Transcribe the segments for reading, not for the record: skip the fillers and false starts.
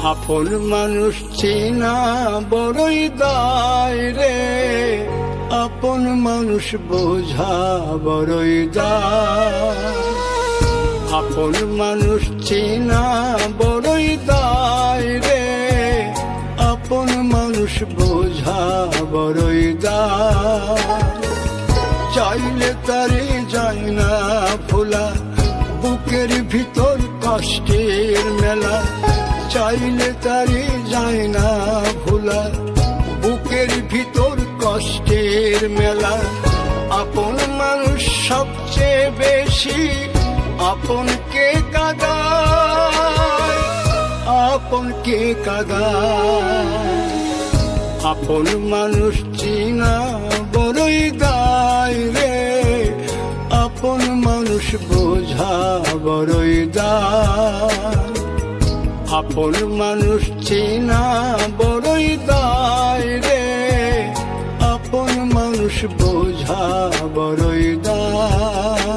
আপন মানুষ চেনা বড়ই দায় রে, আপন মানুষ বোঝা বড়ই দায়। আপন মানুষ চেনা বড়ই দায় রে, আপন মানুষ বোঝা বড়ই দায়। চাইলে তারে যায় না ভোলা, বুকের ভিতর কষ্টের মেলা। চাইলে তারে যায় না ভোলা, বুকের ভিতর কষ্টের মেলা। আপন মানুষ সবচেয়ে বেশি আপনকে কাঁদায়, আপনকে কাঁদায়। আপন মানুষ চিনা বড়ই দায় রে, আপন মানুষ বোঝা বড়ই দায়। আপন মানুষ চেনা বড়ই দায় রে, আপন মানুষ বোঝা বড়ই দায়।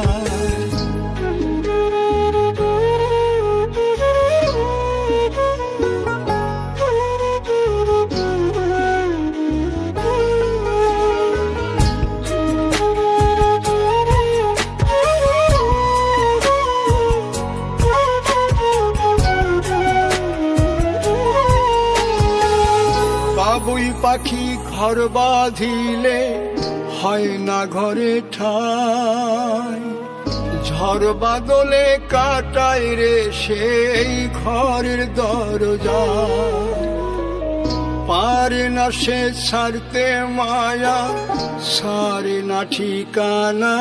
বাবুই পাখি ঘর বাঁধিলে হয় না ঘরে ঠাই, ঝড় বাদলে কাটায় রে সেই ঘরের দরজা। পারে না সে ছাড়তে মায়া, সারে না ঠিকানা।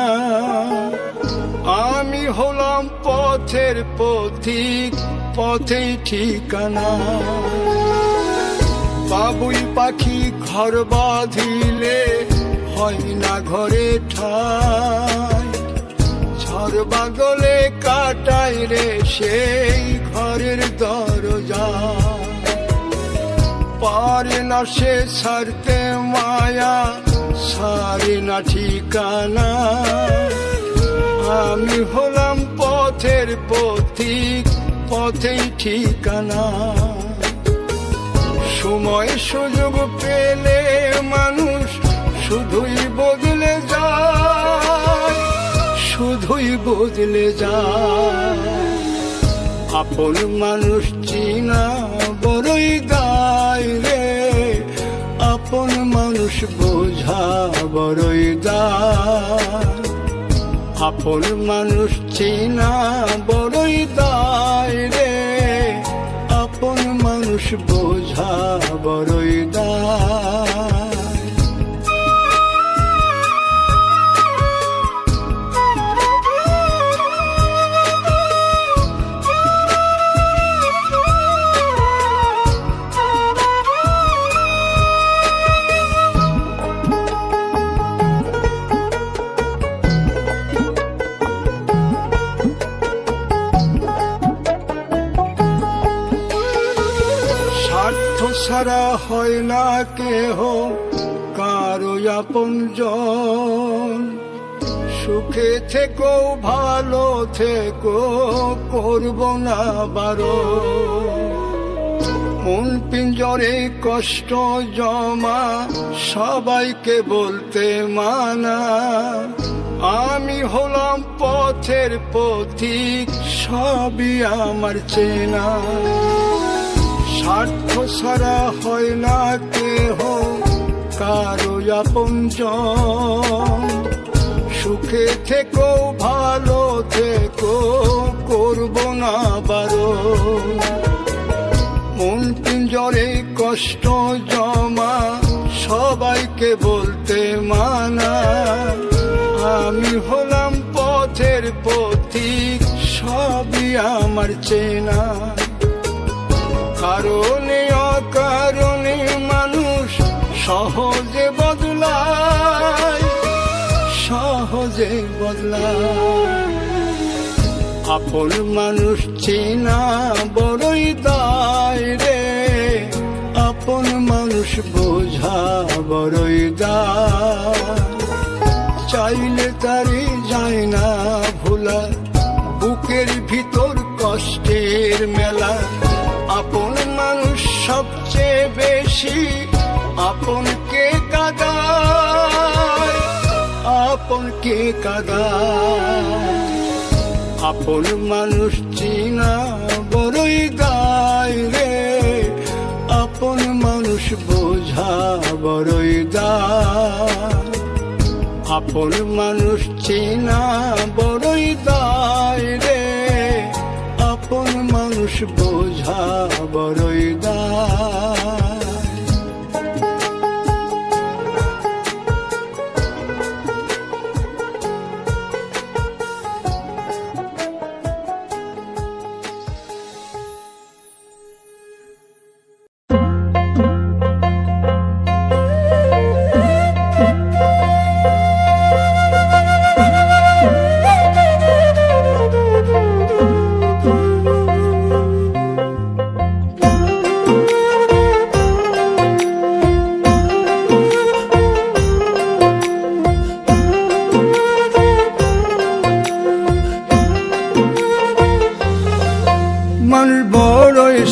আমি হলাম পথের পথিক, পথেই ঠিকানা। বাবুই পাখি ঘর বাঁধিলে হয় না ঘরে ঠাই, ঝড় বাদলে কাটায় রে সেই ঘরের দরজা। পারে না সে ছাড়তে মায়া, সারে না ঠিকানা। আমি হলাম পথের পথিক, পথেই ঠিকানা। সময় সুযোগ পেলে মানুষ শুধুই বদলে যায়, শুধুই বদলে যায়। আপন মানুষ চিনা বড়ই দায় রে, আপন মানুষ বোঝা বড়ই দায়। আপন মানুষ চিনা বড়ই দায় রে, আপন মানুষ বোঝা বড়ই দায়। ছাড়া হয় না কেহ কারো আপনজন, সুখে থেকো ভালো থেকো করব না বারণ। মন পিঞ্জরে কষ্ট জমা সবাইকে বলতে মানা। আমি হলাম পথের পথিক, সবই আমার চেনা। স্বার্থ ছাড়া হয় না কেহ কারো আপনজন, সুখে থেকো ভালো থেকো করব না বারণ। মন পিঞ্জরে কষ্ট জমা সবাইকে বলতে মানা। আমি হলাম পথের পথিক, সবই আমার চেনা। কারণে অকারণে মানুষ সহজে বদলায়, সহজে বদলায়। আপন মানুষ চেনা বড়ই দায় রে, আপন মানুষ বোঝা বড়ই দায়। চাইলে তারে যায় না ভোলা, বুকের ভিতর কষ্টের মেলা। আপন মানুষ সবচেয়ে বেশি আপনকে কাঁদায়, আপনকে কাঁদায়। আপন মানুষ চিনা বড়ই দায় রে, আপন মানুষ বোঝা বড়ই দায়। আপন মানুষ চিনা বড়ই দায় রে, আপন মানুষ বোঝা বড়ই দায়।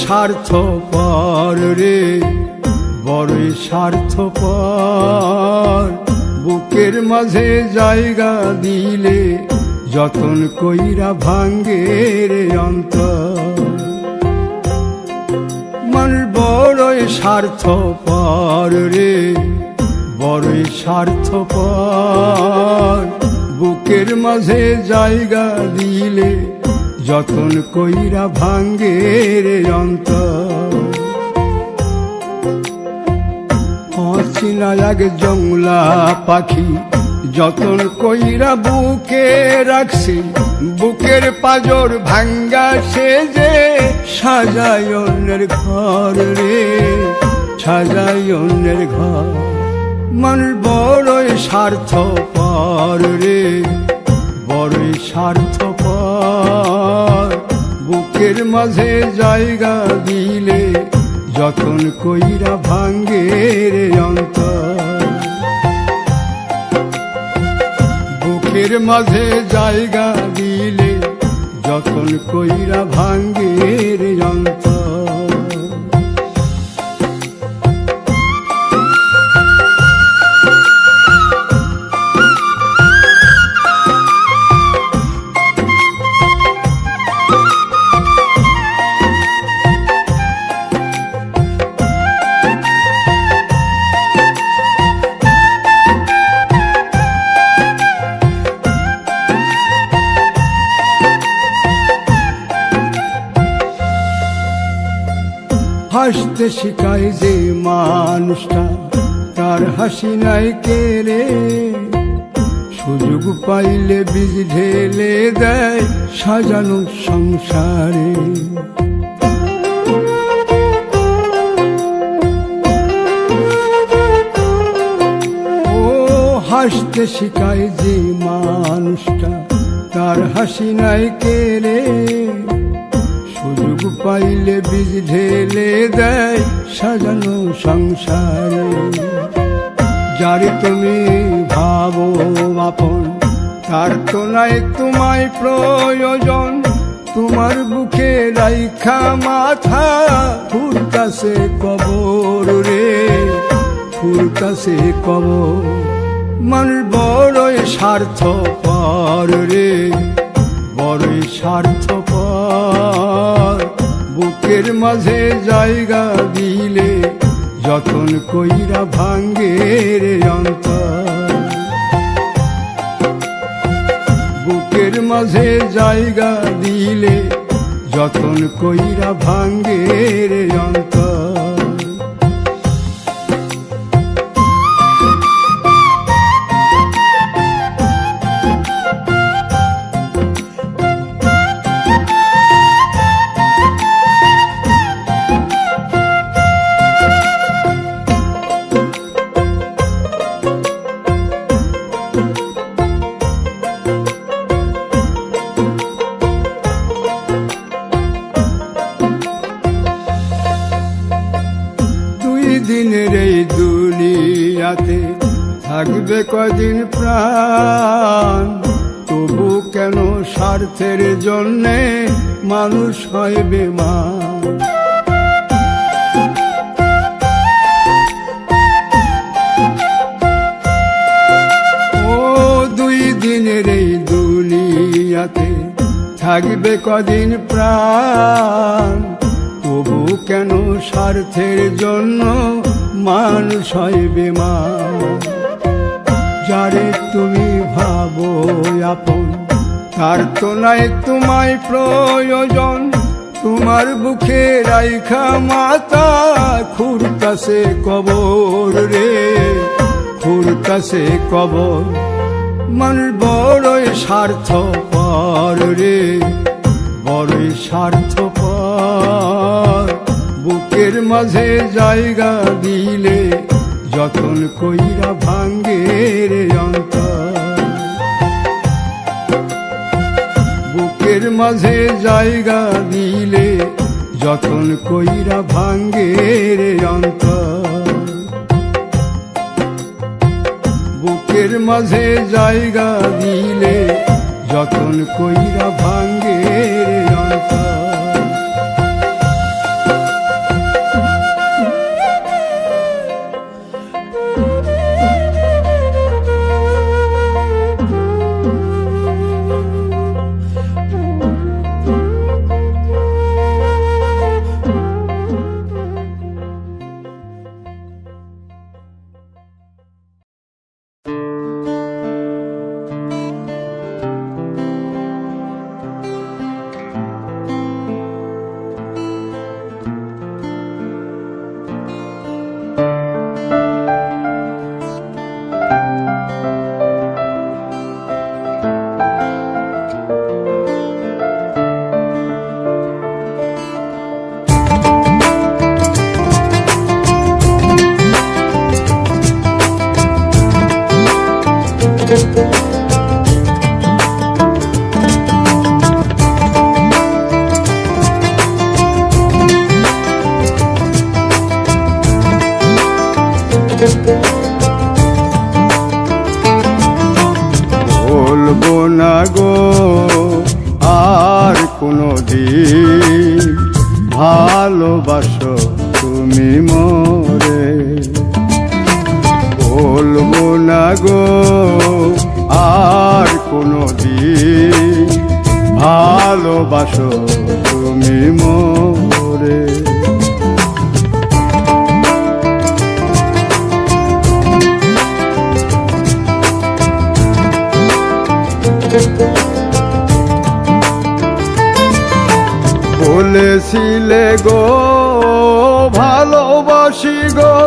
স্বার্থপর রে, বড়ই স্বার্থপর। বুকের মাঝে জায়গা দিলে যতন কইরা ভাঙ্গে রে অন্তর। মানুষ বড়ই স্বার্থপর রে, বড়ই স্বার্থপর। বুকের মাঝে জায়গা দিলে যতন কইরা ভাঙ্গে রে অন্তর। অচিনা এক জংলা পাখি যতন কইরা বুকে রাখছি, বুকের পাজর ভাঙ্গা সে যে সাজায় অন্যের ঘর রে, সাজায় অন্যের ঘর। মানুষ বড়ই স্বার্থপর রে, বড়ই স্বার্থপর। বুকের মাঝে জায়গা দিলে যতন কইরা ভাঙ্গে রে অন্তর। বুকের মাঝে জায়গা দিলে যতন কইরা ভাঙ্গে রে অন্তর। হাসতে শিখায় যে মানুষটা, তার হাসি নাই কে রে। সুযোগ পাইলে বীজ ঢেলে দেয় সাজানো সংসারে। ও হাসতে শিখায় যে মানুষটা, তার হাসি নাই কে রে। সুযোগ পাইলে বীজ ঢেলে দেয় সাজানো সংসারে। যারে তুমি ভাবো আপন, তার তো নাই তোমায় প্রয়োজন। তোমার বুকে রাইখা মাথা ফুরতাছে কবর রে, ফুরতাছে কবর। মানুষ বড়ই স্বার্থপর রে, বড়ই স্বার্থপর। বুকের মাঝে জায়গা দিলে যতন কইরা ভাঙ্গে রে অন্তর। বুকের মাঝে জায়গা দিলে যতন কইরা ভাঙ্গে রে অন্তর। দিনের এই দুনিয়াতে থাকবে কদিন প্রাণ, তবু কেন স্বার্থের জন্যে মানুষ হয় বেমান। থাকবে কদিন প্রাণ, তবু কেন স্বার্থের জন্য মানুষ হয় বেমান। যারে তুমি ভাবো আপন, তার তো নাই তোমায় প্রয়োজন। তোমার বুকে রাইখা মাতা খুঁড়তাছে কবর রে, খুঁড়তাছে কবর। মানুষ বড়ই স্বার্থপর রে, বড়ই স্বার্থপর। বুকের মাঝে জায়গা দিলে যতন কইরা ভাঙ্গে রে অন্তর। বুকের মাঝে জায়গা দিলে যতন কইরা ভাঙ্গে রে অন্তর। বুকের মাঝে জায়গা দিলে যতন কইরা ভাঙ্গে রে অন্তর। বলবো না গো আর কোনো দিন, ভালোবাসো তুমি মোরে। বলবো না গো আর কোনো দিন, ভালোবাসো তুমি মোরে। বলেছিলে গো ভালোবাসি গো,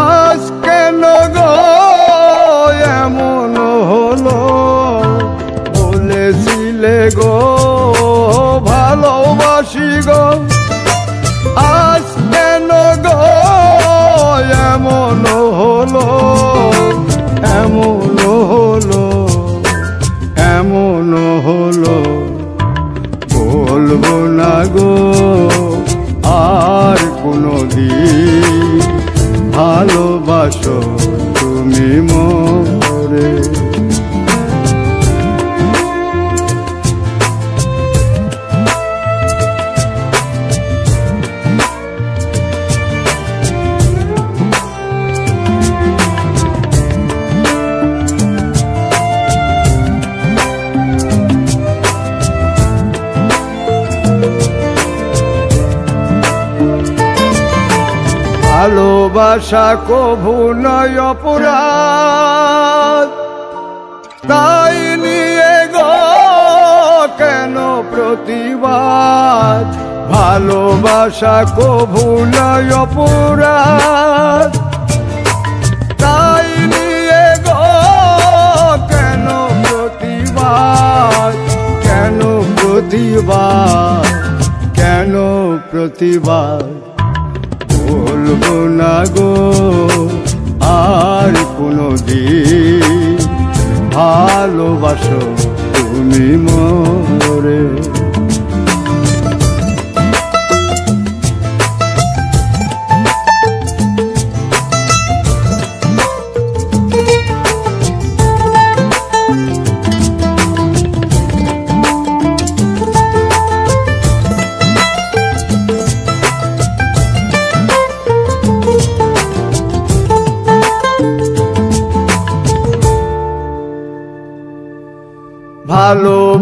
আজ কেন গো এমন হলো। বলেছিলে গো ভালোবাসি গো, আজ কেন গো এমন হলো। এমন হলো, এমন হলো। বলবো না গো আর কোনো দিন, ভালোবাসো তুমি মোরে। ভালোবাসা কভু নয় অপরাধ, তাই নিয়ে গো কেন প্রতিবাদ। ভালোবাসা কভু নয় অপরাধ, তাই নিয়ে গো কেন প্রতিবাদ। কেন প্রতিবাদ, কেন প্রতিবাদ। বলবো না গো আর কোনো দিন, ভালোবাসো তুমি মোরে।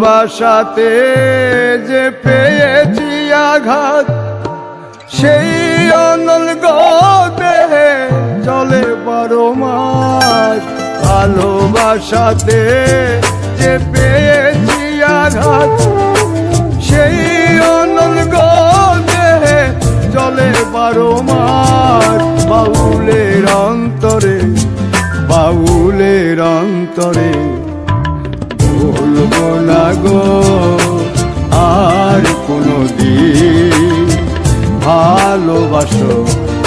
ভালোবাসাতে যে পেয়েছি আঘাত, সেই অনল দেহে চলে 12 মাস। ভালোবাসাতে যে পেয়েছি আঘাত, সেই অনল দেহে চলে 12 মাস। বাউলের অন্তরে, বাউলের অন্তরে বলবো না গো আর কোনদিন ভালোবাসো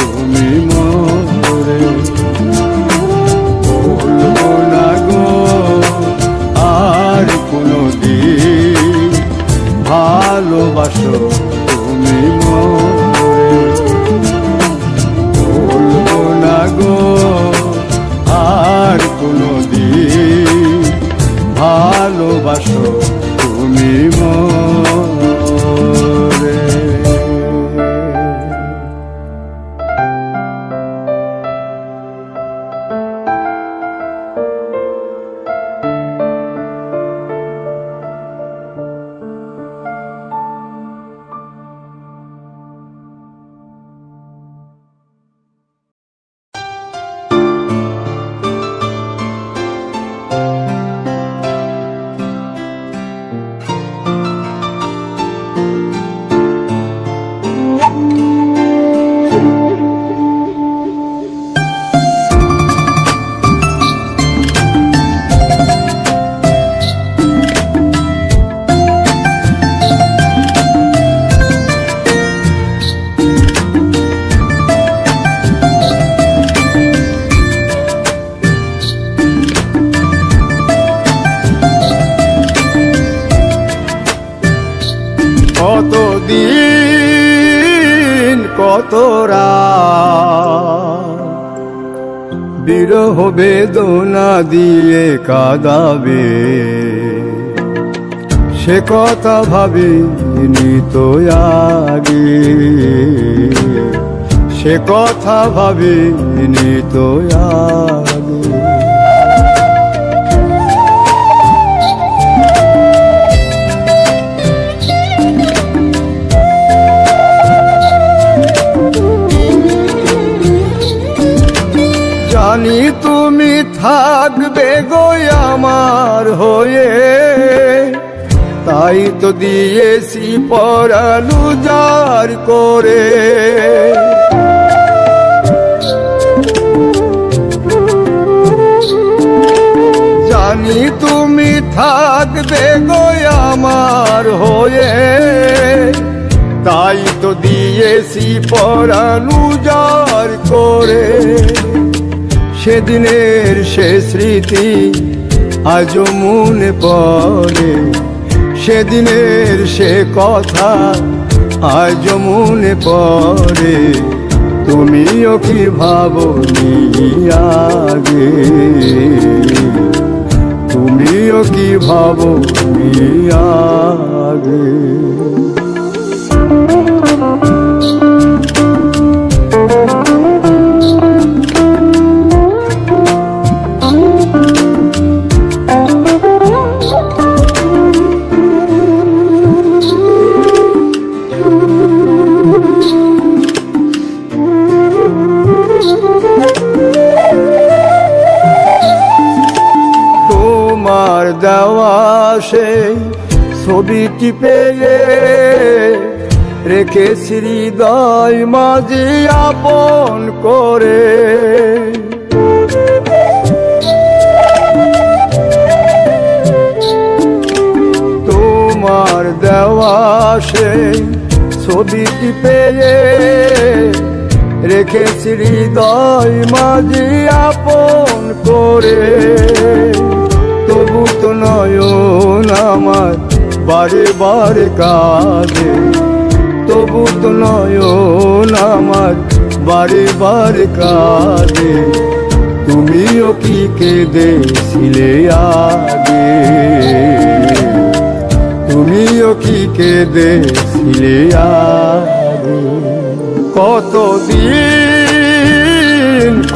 তুমি মোরে। বলবো না গো আর কোনদিন ভালোবাসো তুমি মোরে। বলবো না গো আর কোনদিন ভালোবাসো তুমি মোরে। কতদিন কত রাত বিরহ বেদনা দিয়ে কাঁদাবে, সে কথা ভাবিনি তো আগে, সে কথা ভাবিনি তো আগে। জানি তুমি থাকবে গো আমার হয়ে, তাই তো দিয়েছি পরাণ উজাড় করে। জানি তুমি থাকবে গো আমার হয়ে, তাই তো দিয়েছি পরাণ উজাড় করে। সেদিনের সে স্মৃতি আজও মনে পড়ে, সেদিনের সে কথা আজও মনে পড়ে। তুমিও কি ভাবনি আগে, তুমিও কি ভাবনি আগে। তোমার দেওয়া সেই ছবিটি পেয়ে রেখেছি হৃদয় মাঝে আপন করে। তোমার দেওয়া সেই ছবিটি পেয়ে রেখেছি হৃদয় মাঝে আপন করে। তবু তো নয়ন আমার বারে বারে কাঁদে, তবু তো নয়ন আমার বারে বারে কাঁদে। তুমিও কি কেঁদেছিলে আগে, তুমিও কি কেঁদেছিলে আগে। কতদিন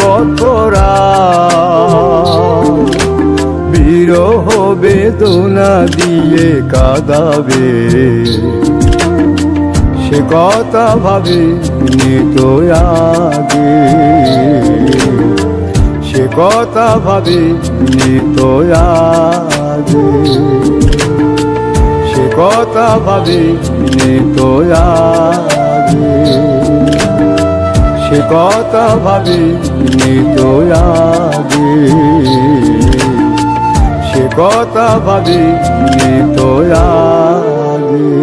কত রাত বিরহ বেদনা দিয়ে কাঁদাবে, সে কথা ভাবিনি তো আগে, সে কথা ভাবিনি তো আগে, সে কথা ভাবিনি তো আগে, সে কথা ভাবিনি তো আগে, সে কথা ভাবিনি তো আগে।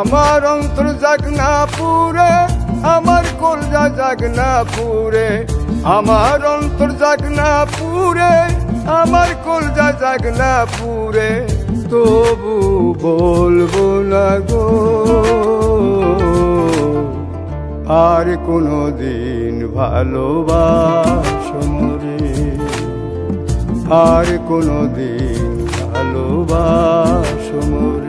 আমার অন্তর জাগ না পুরে, আমার কলজা জাগ না পুরে, আমার অন্তর জাগ না পুরে, আমার কলজা জাগ না পুরে, তবু বলবো না গো আর কোনোদিন ভালোবাসো মোরে, আর কোনোদিন ভালোবাসো মোরে।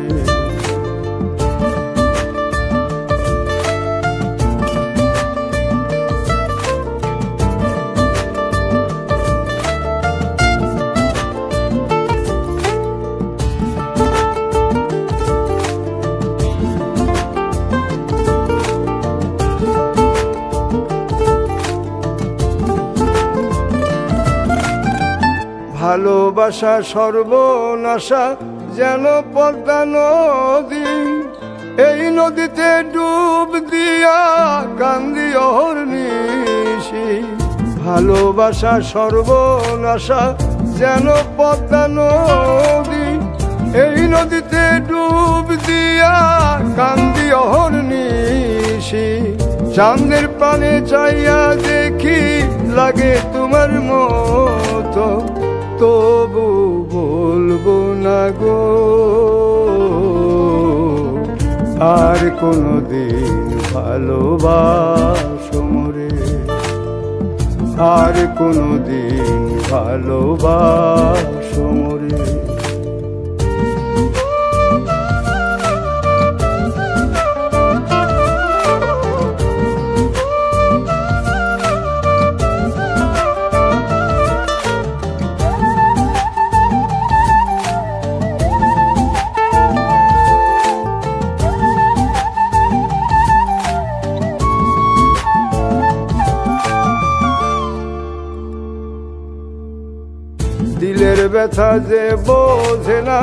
ভালোবাসা সর্বনাশা যেন পদ্মা নদী, এই নদীতে ডুব দিয়া কান্দি অহর্নিশি। ভালোবাসা সর্বনাশা যেন পদ্মা নদী, এই নদীতে ডুব দিয়া কান্দি অহর্নিশি। চাঁদের পানে চাইয়া দেখি লাগে তোমার মতো, তবু বলবো না গো আর কোনোদিন ভালোবাসো মোরে, আর কোনোদিন ভালোবাসো মোরে। দিলের ব্যথা যে বোঝে না,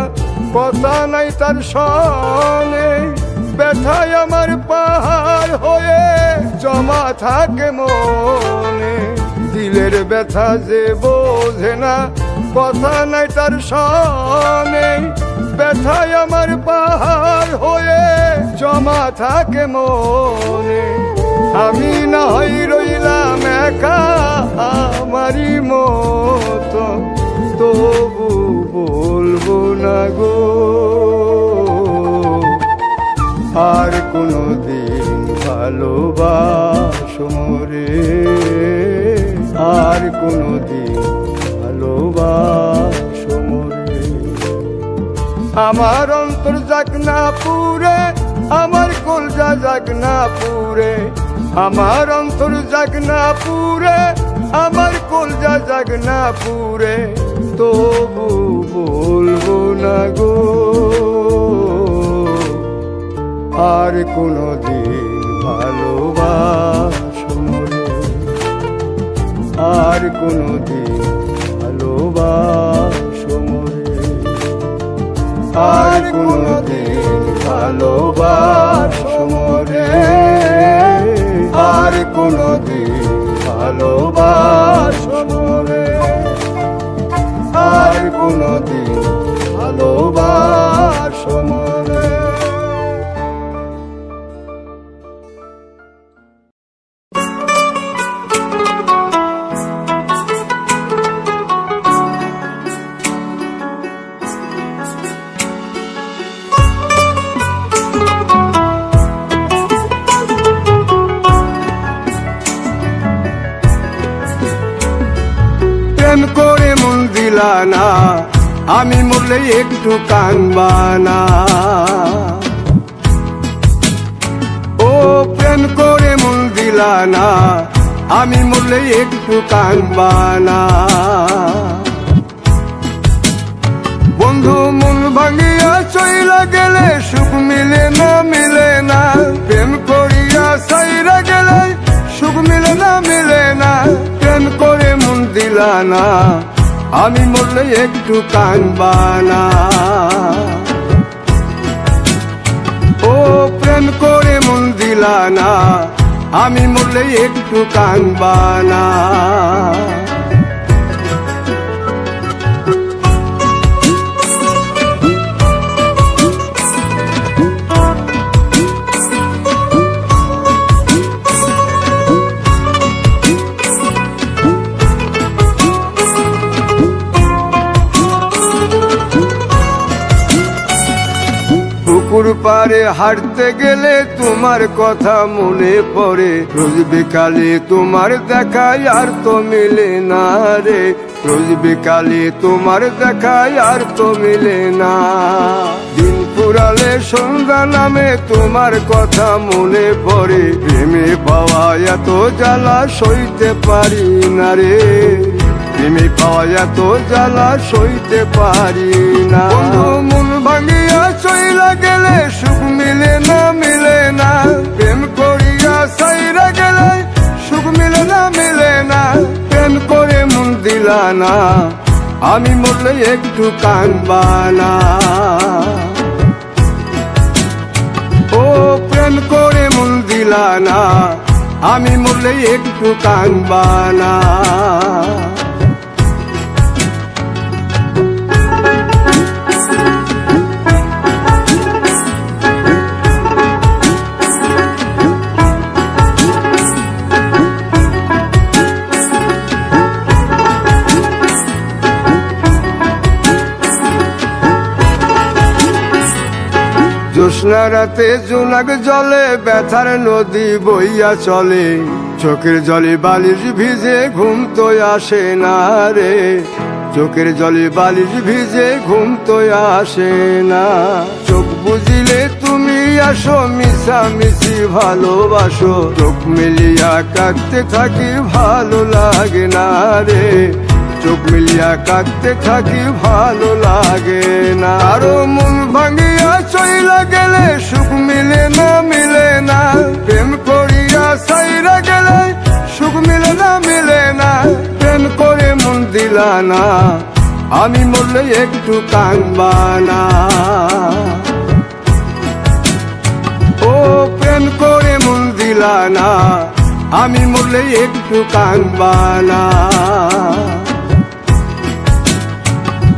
কথা নাই তার সনে, ব্যথায় আমার পাহাড় হয়ে জমা থাকে মনে। দিলের ব্যথা যে বোঝে না, কথা নাই তার সনে, ব্যথায় আমার পাহাড় হয়ে জমা থাকে মনে। আমি না হই রইলাম একা আমারই মতো, তবু বলবো না গো আর কোনোদিন ভালোবাসো মোরে, আর কোনোদিন ভালোবাসো মোরে। আমার অন্তর জাগ না পুরে, আমার কলজা জাগ না পুরে, আমার অন্তর জাগ না পুরে, আমার কলজা জাগ না পুরে, তবু বলবো না গো আর কোনোদিন ভালোবাসো মোরে, আর কোনোদিন ভালোবাসো মোরে, আর কোনোদিন ভালোবাসো মোরে, আর কোনোদিন ভালোবাসো মোরে, আর কোনোদিন ভালোবাসো। প্রেম করে মন দিলা না, আমি মরলে একটু কানবা না। ও প্রেম করে মন দিলা না, আমি মরলে একটু কানবা না। বন্ধু মন ভাঙিয়া চইলা গেলে সুখ মিলে না, মিলে না। প্রেম করিয়া সাইরা গেলে সুখ মিলে না, মিলে না। প্রেম করে মন দিলা না, আমি মরলে একটু কানবা না। ও প্রেম করে মন দিলা না, আমি মরলে একটু কানবা না। পুকুর পাড়ে হাঁটতে গেলে তোমার কথা মনে পড়ে, রোজ বিকালে তোমার দেখায় আর তো মিলে না রে। রোজ বিকালে তোমার দেখায় আর তো মিলে না। দিন ফুরালে সন্ধ্যা নামে তোমার কথা মনে পড়ে, প্রেমে পাওয়া এত জ্বালা সইতে পারি না রে। প্রেমে পাওয়া এত জ্বালা সইতে পারি না। মন ভাঙিয়া চইলা গেলে সুখ মিলে না, মিলে না। প্রেম করিয়া সাইরা গেলে সুখ মিলে না, মিলে না। প্রেম করে মন দিলা না, আমি মরলে একটু কানবা না। ও প্রেম করে মন দিলা না, আমি মরলে একটু কানবা না। জ্যোৎস্না রাতে জোনাক জলে ব্যথার নদী বইয়া চলে, চোখের জলে বালিশ ভিজে ঘুম তো আসে না রে। চোখের জলে বালিশ ভিজে ঘুম তো আসে না। চোখ বুঝিলে তুমি আসো, মিশামিশি ভালোবাসো। চোখ মিলিয়া কাঁদতে থাকি ভালো লাগে না রে। চোখ মিলিয়া কাঁদতে থাকি ভালো লাগে না। আরো মন ভাঙিয়া চইলা গেলে সুখ মিলে না, মিলে না। প্রেম করিয়া সাইরা গেলে সুখ মিলে না, মিলে না। প্রেম করে মন দিলা না, আমি মরলে একটু কানবা না। ও প্রেম করে মন দিলা না, আমি মরলে একটু কানবা না।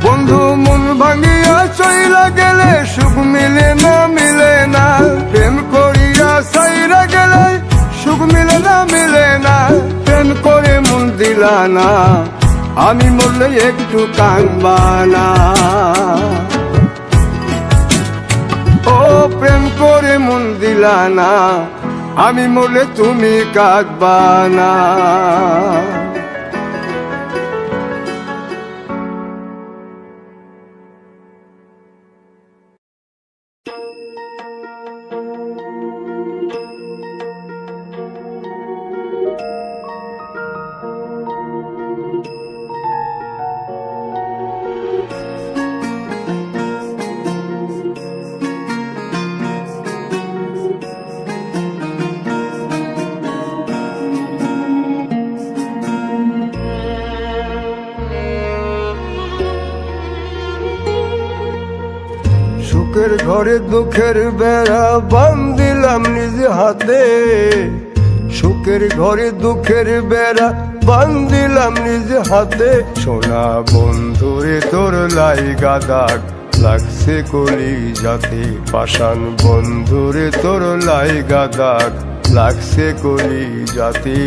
বন্ধু মন ভাঙিয়া চইলা গেলে সুখ মিলে না, মিলে না। প্রেম করিয়া সাইরা গেলে সুখ মিলে না, মিলে না। প্রেম করে মন দিলা না, আমি মরলে একটু কানবা না। ও প্রেম করে মন দিলা না, আমি মরলে তুমি কাঁদবা না। সুখের ঘরে দুঃখের বেড়া বান্ধিলাম নিজ হাতে। সুখের ঘরে দুঃখের বেড়া বান্ধিলাম নিজ হাতে। সোনা বন্ধুরে তোর লাইগা দাগ লাগছে কলি যাতে। পাষাণ বন্ধুরে তোর লাইগা দাগ লাগছে কলি যাতে।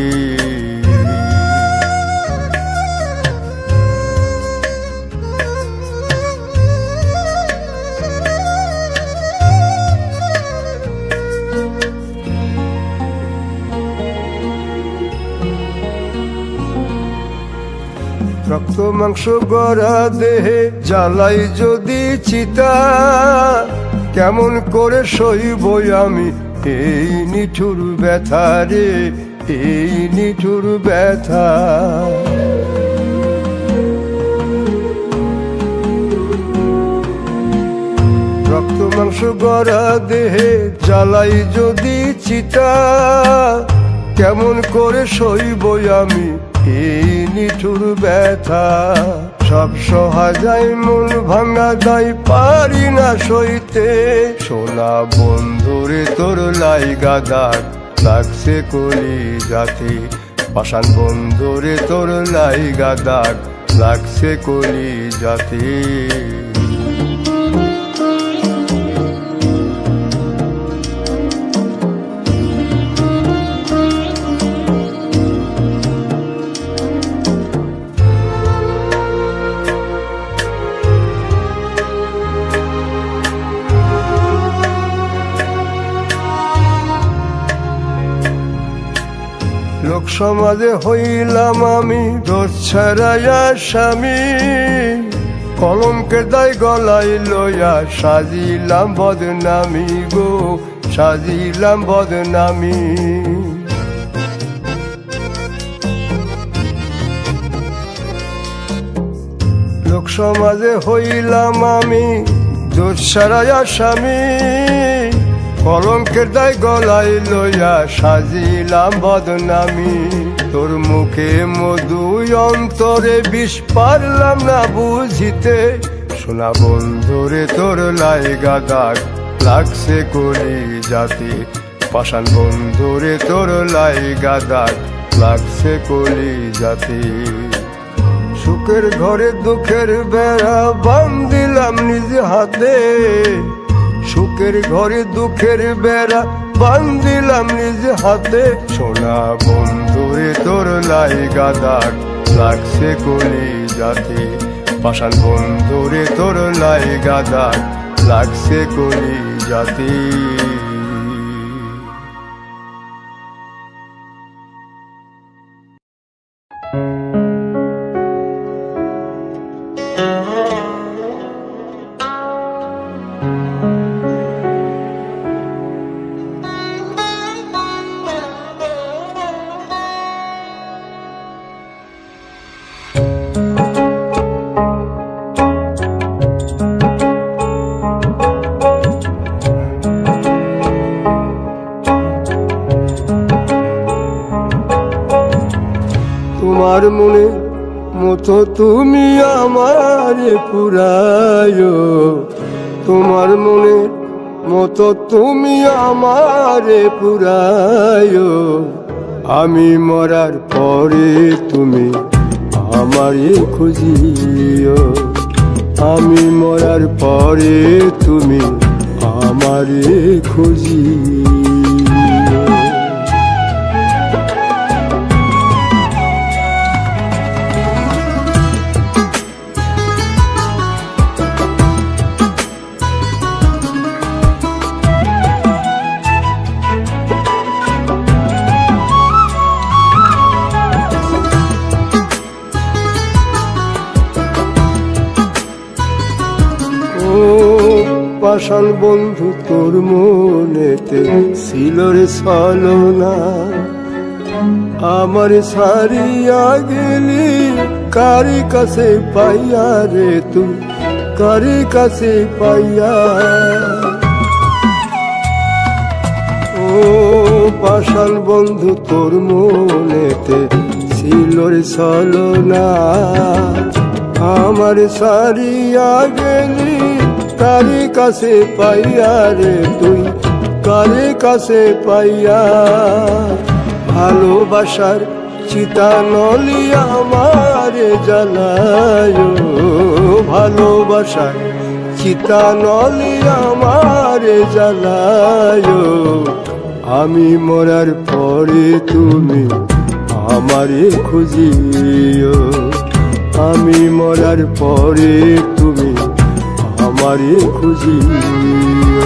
রক্ত মাংস গড়া দেহে জ্বালাই যদি চিতা, কেমন করে সইব আমি এই নিঠুর ব্যথা রে, এই নিঠুর ব্যথা। রক্ত মাংস গড়া দেহে জ্বালাই যদি চিতা, কেমন করে সইব আমি এই নিঠুর ব্যথা। সব সহা যায় মন ভাঙা দায় পারি না সইতে, সোনা বন্ধুরে তোর লাইগা দাগ লাগছে কলি যাতে, পাষাণ বন্ধুরে তোর লাইগা দাগ লাগছে কলি যাতে। লোক সমাজে হইলাম আমি দোষ ছাড়াইয়া স্বামী, কলঙ্কের দায় গলায় লইয়া সাজিলাম বদনামি গো, সাজিলাম বদনামি। লোক সমাজে হইলাম আমি দোষ ছাড়াইয়া স্বামী, কলঙ্কের দায় গলায় লইয়া সাজিলাম বদনামি। তোর মুখে মধু অন্তরে বিষ পারলাম না বুঝিতে, সোনা বন্ধুরে তোর লাইগা দাগ লাগছে কলি যাতে, পাষাণ বন্ধুরে তোর লাইগা দাগ লাগছে কলি যাতে। সুখের ঘরে দুঃখের বেড়া বান্ধিলাম নিজ হাতে, সুখের ঘরে দুঃখের বেড়া বান্ধিলাম নিজ হাতে, সোনা বন্ধুরে তোর লাইগা দাগ লাগছে কলি যাতে, পাষাণ বন্ধুরে তোর লাইগা দাগ লাগছে কলি যাতে। তোমার মনে মতো তুমি আমারে পুরায়ো, তোমার মনে মতো তুমি আমারে পুরায়ো, আমি মরার পরে তুমি আমারে খুঁজিও, আমি মরার পরে তুমি আমারে খুঁজিও। পাষাণ বন্ধু তোর মনেতে ছিল রে ছলনা, আমার সারিয়া গেলি কারি কাছে পাইয়া রে তুই, কারি কাছে পাইয়া। ও পাষাণ বন্ধু তোর মনেতে ছিল রে ছলনা, আমার সারিয়া গেলি কারি কাছে পাইয়া রে তুই, কারি কাছে পাইয়া। ভালোবাসার চিতা নলি আমারে জ্বালায়, ভালোবাসার চিতা নলি আমারে জ্বালায়, আমি মরার পরে তুমি আমারে খুঁজিও, আমি মরার পরে তুমি আমারে খুঁজিও।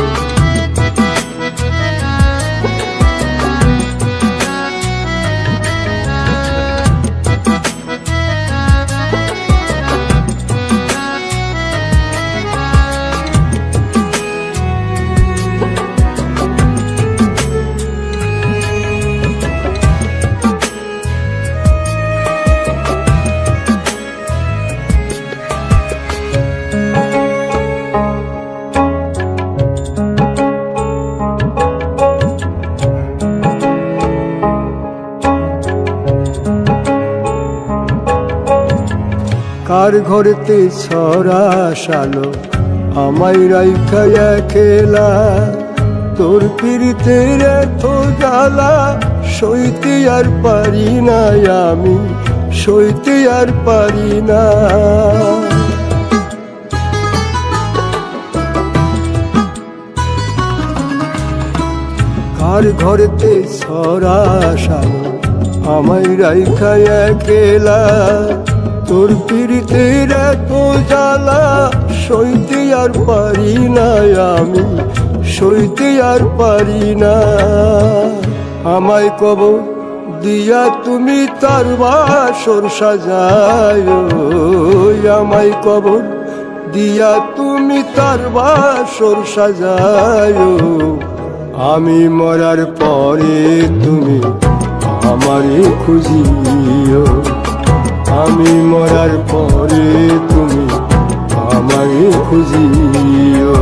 কার ঘরেতে ছড়া শালো আমায় রাইখা একলা, তোর পিরিতের এত জ্বালা সইতে আর পারি না, আমি সইতে আর পারি না। কার ঘরেতে ছড়া শালো আমায় রাইখা একলা, তোর পিরিতের এত জ্বালা সইতে আর পারি না, আমি সইতে আর পারি না। আমায় কবর দিয়া তুমি তার বাসর সাজায়, আমায় কবর দিয়া তুমি তার বাসর সাজায়, আমি মরার পরে তুমি আমারে খুঁজিও, আমি মরার পরে তুমি আমারে খুঁজিও,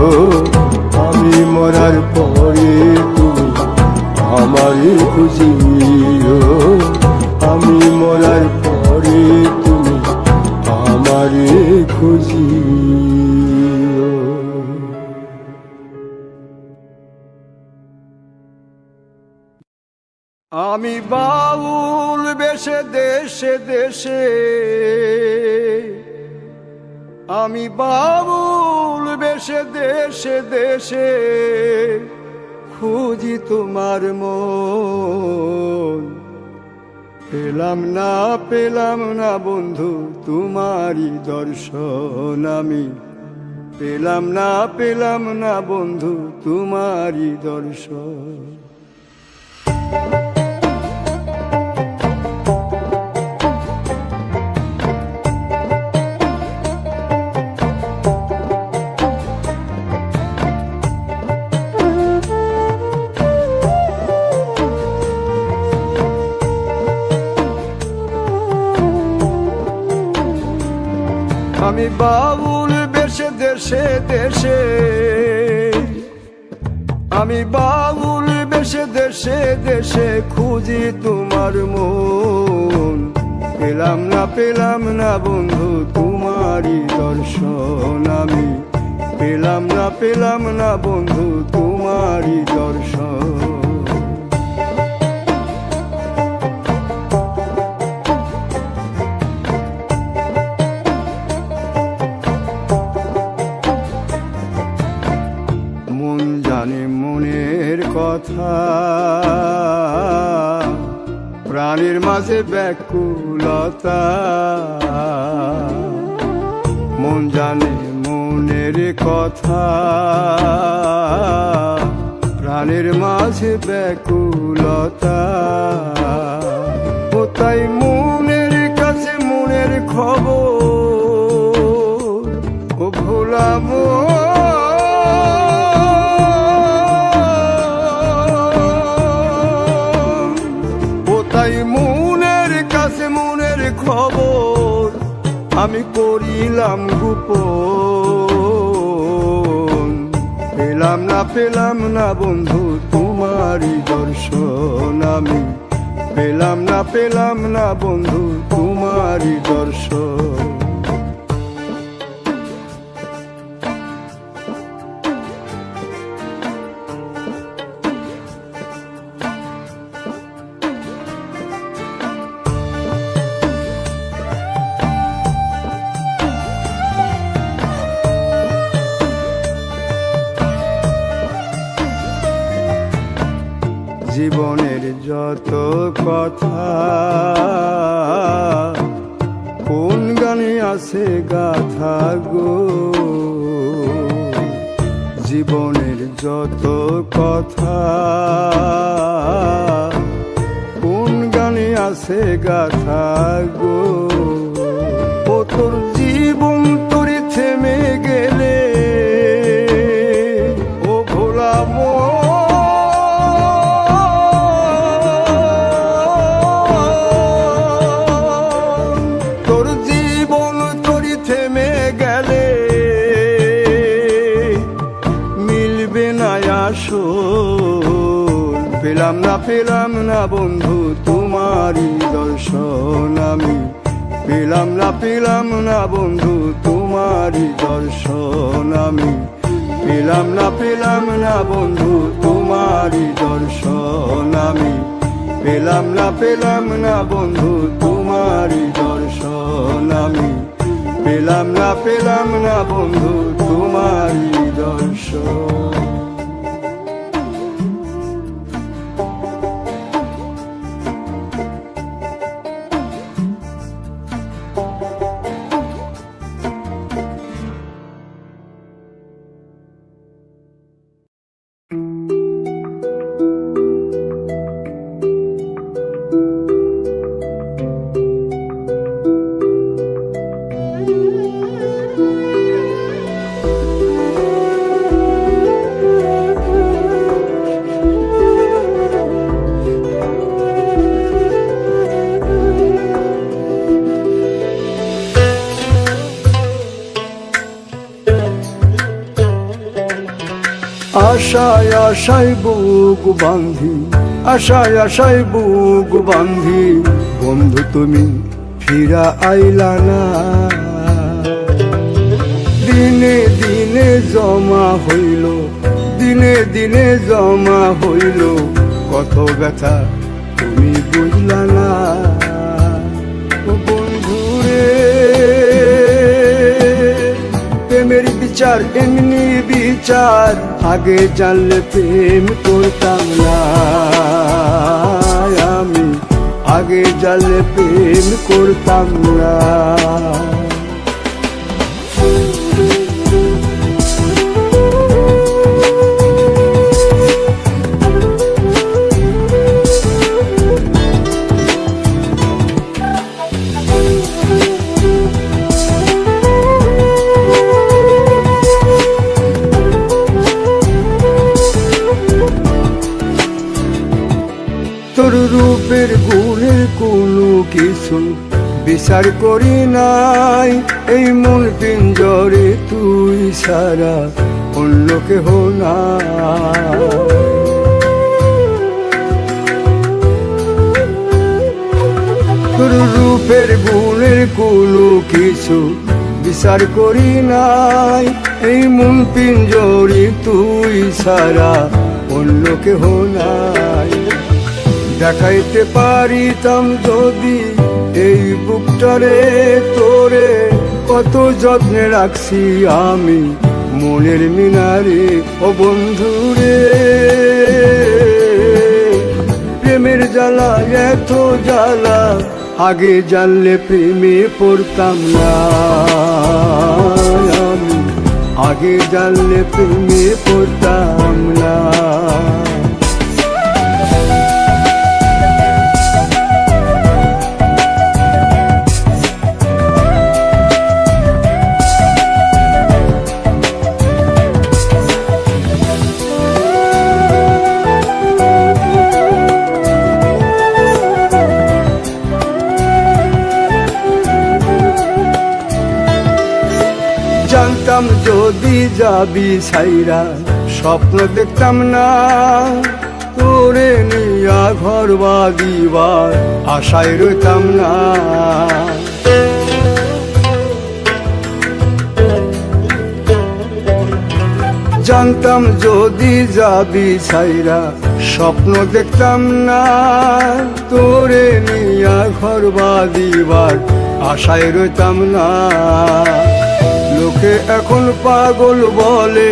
আমি মরার পরে তুমি আমারে খুঁজিও, আমি মরার পরে তুমি আমারে খুঁজিও। আমি বাউল বেশে দেশে দেশে, আমি বাউল বেশে দেশে দেশে খুঁজি তোমার মন, পেলাম না বন্ধু তোমারই দর্শন, আমি পেলাম না বন্ধু তোমারই দর্শন। আমি বাউল বেশে দেশে দেশে, আমি বাউল বেশে দেশে দেশে খুঁজি তোমার মন, পেলাম না বন্ধু তোমারই দর্শন, আমি পেলাম না বন্ধু তোমারই দর্শন। কথা প্রাণের মাঝে ব্যাকুলতা, মন জানে মনের কথা, প্রাণের মাঝে ব্যাকুলতা, ও তাই মনের কাছে মনের খবর, ও ভোলাবো খবর, আমি করিলাম গোপন, পেলাম না বন্ধু তোমারই দর্শন, আমি পেলাম না বন্ধু তোমারই দর্শন। জীবনের যত কথা কোন গানে আছে গাথা গো, জীবনের যত কথা কোন গানে আছে গাথা গো, ও তোর জীবন তোরে থেমে গেলে, ও ভোলা পেলাম না বন্ধু তোমারই দর্শন, আমি পেলাম না বন্ধু তোমারই দর্শন আমি, পেলাম না বন্ধু তোমারই দর্শন আমি, পেলাম না বন্ধু তোমারই দর্শন আমি, পেলাম না বন্ধু তোমারই দর্শন। আশায় আশায় বুক বাঁধি, আশায় আশায় বুক বাঁধি, বন্ধু তুমি ফিরা আইলা না। দিনে দিনে জমা হইল, দিনে দিনে জমা হইল, কত ব্যথা তুমি বুঝলা না। বন্ধুরে প্রেমের বিচার এমনি বিচার, আগে জানলে প্রেম করতাম না আমি, আগে জানলে প্রেম করতাম না। তোর রূপের গুণের কোনো কিছু বিচার করি নাই, এই মন পিঞ্জরে তুই সারা অন্য কেহ না। তোর রূপের গুণের কোনো কিছু বিচার করি নাই, এই মন পিঞ্জরে তুই সারা অন্য কেহ নাই। দেখাইতে পারিতাম যদি এই বুকটারে তোরে, কত যত্নে রাখছি আমি মনের মিনারে। ও বন্ধুরে প্রেমের জ্বালা এত জ্বালা, আগে জানলে প্রেমে পড়তাম না আমি, আগে জানলে প্রেমে পড়তাম না। জানতাম যদি যাবি ছাইরা, স্বপ্ন দেখতাম না তোরে নিয়া ঘর বাঁধিবার আশায় রইতাম না। জানতাম যদি যাবি ছাইরা, স্বপ্ন দেখতাম না তোরে নিয়া ঘর বাঁধিবার আশায় রইতাম না। লোকে এখন পাগল বলে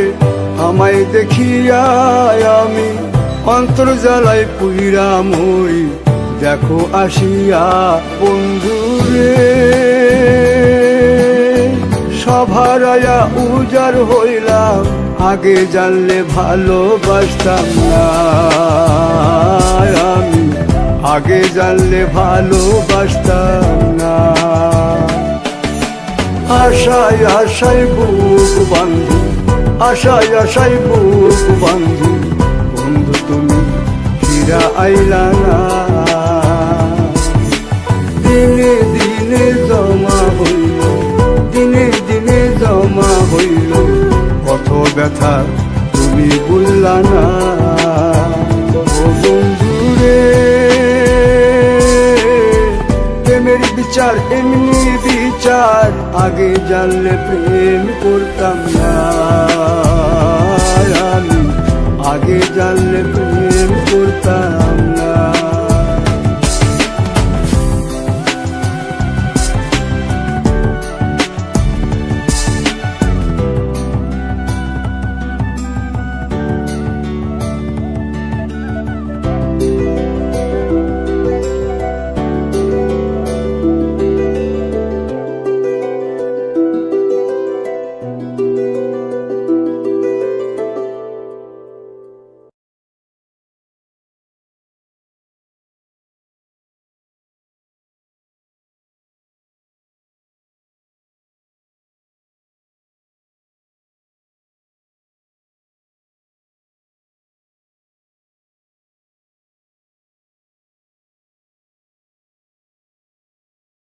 আমায় দেখিয়া, আমি অন্তর জ্বালায় পুইরা মরি দেখো আসিয়া। বন্ধুরে সভারায়া উজার হইলাম, আগে জানলে ভালোবাসতাম না আমি, আগে জানলে ভালোবাসতাম না। আশায় আশায় বুক বাঁধি, আশায় আশায় বুক বাঁধি, বন্ধু তুমি ফিরা আইলা না। দিনে দিনে জমা হইল, দিনে দিনে জমা হইল, কত ব্যথা তুমি বুঝলা না। ও বন্ধুরে প্রেমের বিচার এমনি বিচার, আগে জানলে প্রেম করতাম না আমি, আগে জানলে প্রেম করতাম